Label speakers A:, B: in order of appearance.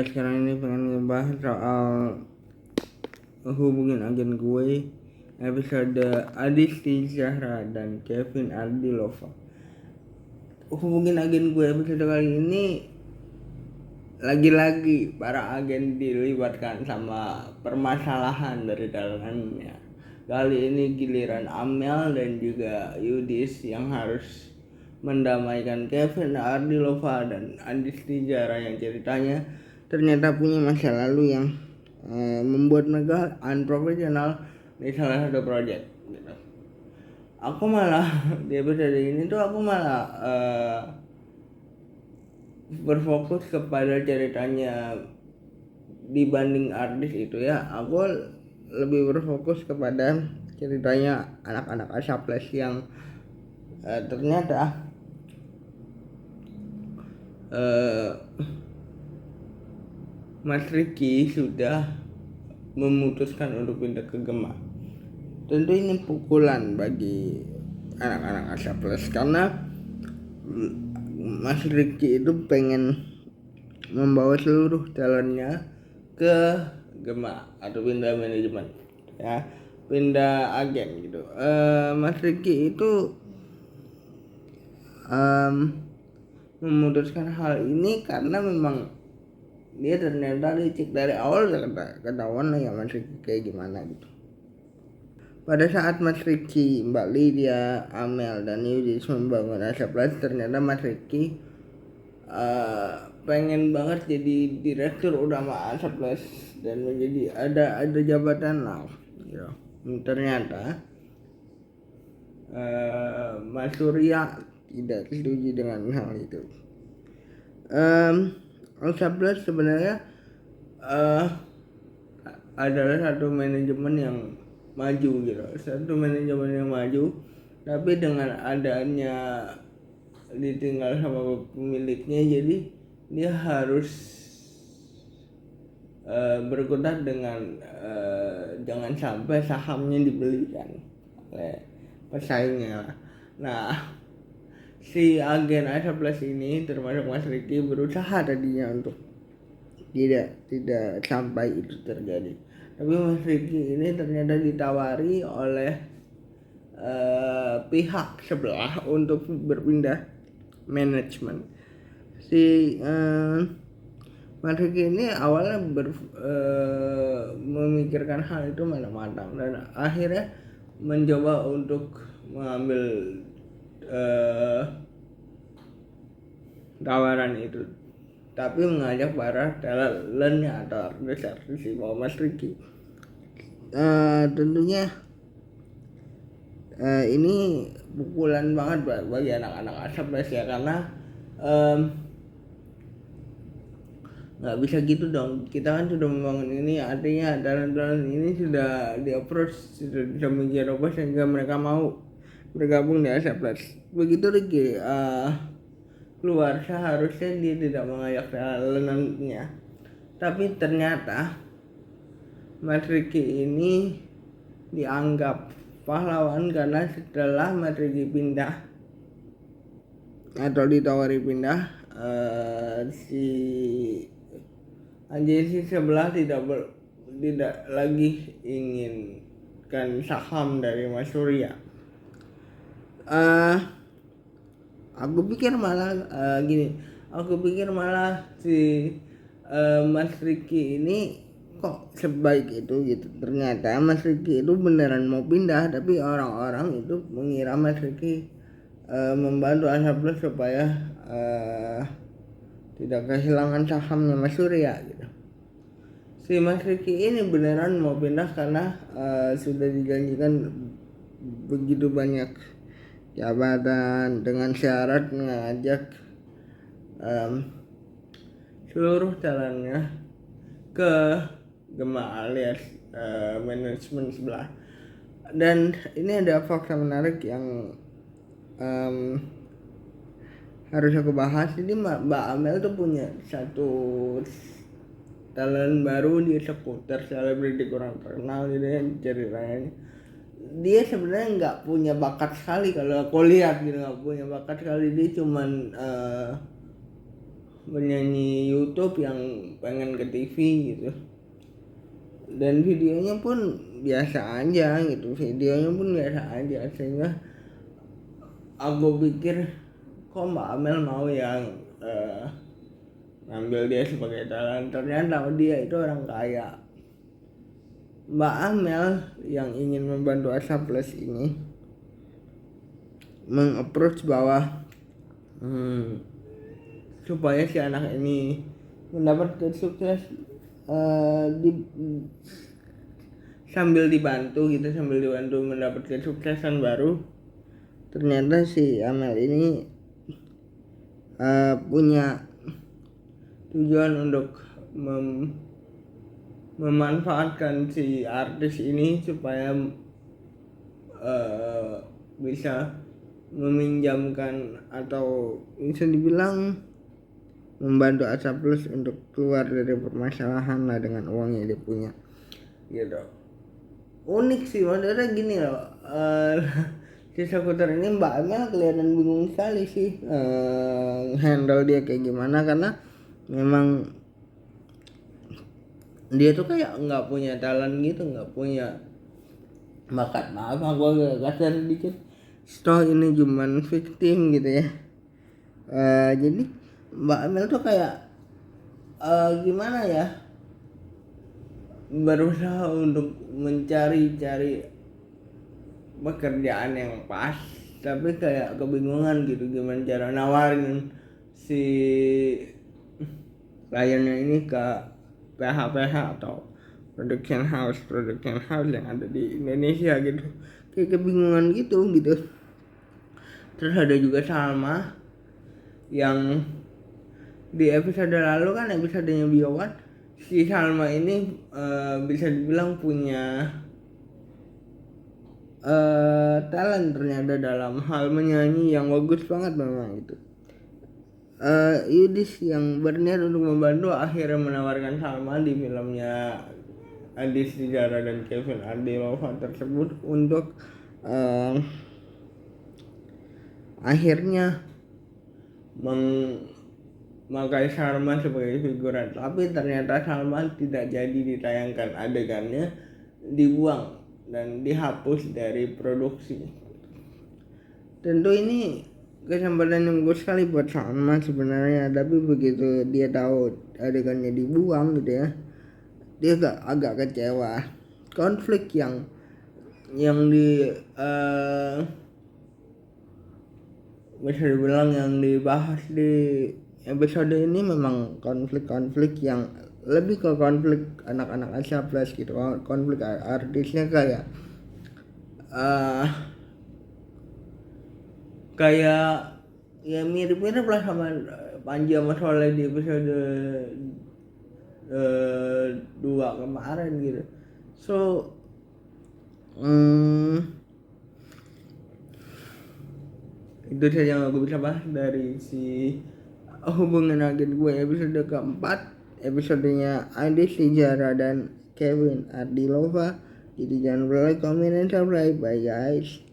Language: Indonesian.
A: Sekarang ini pengen ngebahas soal hubungin agen gue episode Adisti Zahra dan Kevin Ardilova. Hubungin agen gue episode kali ini lagi-lagi para agen dilibatkan sama permasalahan dari dalamnya. Kali ini giliran Amel dan juga Yudis yang harus mendamaikan Kevin Ardilova dan Adisti Zahra yang ceritanya ternyata punya masa lalu yang membuat mereka unprofesional di salah satu project gitu. Aku malah di episode ini tuh aku malah berfokus kepada ceritanya dibanding artis itu ya. Aku lebih berfokus kepada ceritanya anak-anak Asaples yang ternyata Mas Ricky sudah memutuskan untuk pindah ke Gema. Tentu ini pukulan bagi anak-anak Asaples karena Mas Ricky itu pengen membawa seluruh talentnya ke Gema atau pindah manajemen ya, pindah agen gitu. Mas Ricky itu memutuskan hal ini karena memang dia ternyata licik dari awal ketahuan lah ya Mas Ricky kayak gimana gitu. Pada saat Mas Ricky, Mbak Lydia, Amel dan Yudis membangun Asaples, ternyata Mas Ricky pengen banget jadi direktur utama Asaples dan menjadi ada jabatan lah gitu. Ternyata Mas Surya tidak setuju dengan hal itu. Asaples sebenarnya adalah satu manajemen yang maju gitu, tapi dengan adanya ditinggal sama pemiliknya, jadi dia harus berkutat dengan jangan sampai sahamnya dibelikan oleh pesaingnya. Nah, si agen Asaples ini termasuk Mas Ricky berusaha tadinya untuk tidak sampai itu terjadi, tapi Mas Ricky ini ternyata ditawari oleh pihak sebelah untuk berpindah manajemen. Si Mas Ricky ini awalnya memikirkan hal itu matang-matang dan akhirnya mencoba untuk mengambil tawaran itu, tapi mengajak para talentnya atau artis di bawah Mas Ricky. Tentunya ini pukulan banget bagi anak-anak Asaples ya, karena nggak bisa gitu dong. Kita kan sudah membangun ini, artinya talent-talent ini sudah di approach, sudah bisa mikir apa sehingga mereka mau bergabung di Asaples. Begitu Ricky keluar, seharusnya dia tidak mengajak talentnya, tapi ternyata Mas Ricky ini dianggap pahlawan karena setelah Mas Ricky pindah atau ditawari pindah, si agensi sebelah tidak lagi inginkan saham dari Mas Surya. Aku pikir malah si Mas Ricky ini kok sebaik itu gitu. Ternyata Mas Ricky itu beneran mau pindah, tapi orang-orang itu mengira Mas Ricky membantu Asaples supaya tidak kehilangan sahamnya Mas Surya gitu. Si Mas Ricky ini beneran mau pindah karena sudah dijanjikan begitu banyak jabatan dengan syarat mengajak seluruh talentnya ke Gema alias manajemen sebelah. Dan ini ada fakta menarik yang harus aku bahas. Ini Mbak Amel tuh punya satu talent baru, dia seputar selebriti kurang terkenal gitu ya ceritanya. Dia sebenarnya nggak punya bakat sekali, kalau aku lihat gitu, nggak punya bakat sekali. Dia cuman penyanyi YouTube yang pengen ke TV gitu, dan videonya pun biasa aja gitu, sehingga aku pikir kok Mbak Amel mau yang ngambil dia sebagai talent. Ternyata dia itu orang kaya. Mbak Amel yang ingin membantu Asa Plus ini meng-approach bahwa supaya si anak ini mendapatkan sukses sambil dibantu mendapatkan suksesan baru. Ternyata si Amel ini punya tujuan untuk memanfaatkan si artis ini supaya bisa meminjamkan atau bisa dibilang membantu Asa Plus untuk keluar dari permasalahan lah dengan uang yang dia punya gitu. Unik sih, maksudnya gini loh, si skuter ini Mbak Amel kelihatan bingung sekali sih handle dia kayak gimana, karena memang dia tuh kayak nggak punya talent gitu, nggak punya bakat. Maaf aku agak kasar dikit, toh ini cuman victim gitu ya. Jadi Mbak Amel tuh kayak gimana ya, berusaha untuk mencari pekerjaan yang pas, tapi kayak kebingungan gitu gimana cara nawarin si kliennya ini ke PH atau production house yang ada di Indonesia gitu, kayak kebingungan gitu. Terus ada juga Salma yang di episode lalu kan, episodenya Biowan, si Salma ini bisa dibilang punya talent ternyata dalam hal menyanyi yang bagus banget memang itu. Yudis yang berniat untuk membantu akhirnya menawarkan Salma di filmnya Adi Srijara dan Kevin Ardilova tersebut untuk akhirnya memakai Salma sebagai figuran, tapi ternyata Salma tidak jadi ditayangkan, adegannya dibuang dan dihapus dari produksi. Tentu ini kesempatan yang bagus sekali buat Salma sebenarnya, tapi begitu dia tahu adegannya dibuang gitu ya, dia agak kecewa. Konflik yang bisa dibilang yang dibahas di episode ini memang konflik yang lebih ke konflik anak-anak Asa Plus gitu, konflik artisnya kayak ya mirip-mirip lah sama Panji sama Soleh di episode 2 kemarin gitu. So itu saja yang aku bisa bahas dari si hubungan agen gue episode keempat, episodenya Adi Srijara dan Kevin Ardilova. Jadi jangan lupa like, comment, dan subscribe. Bye guys.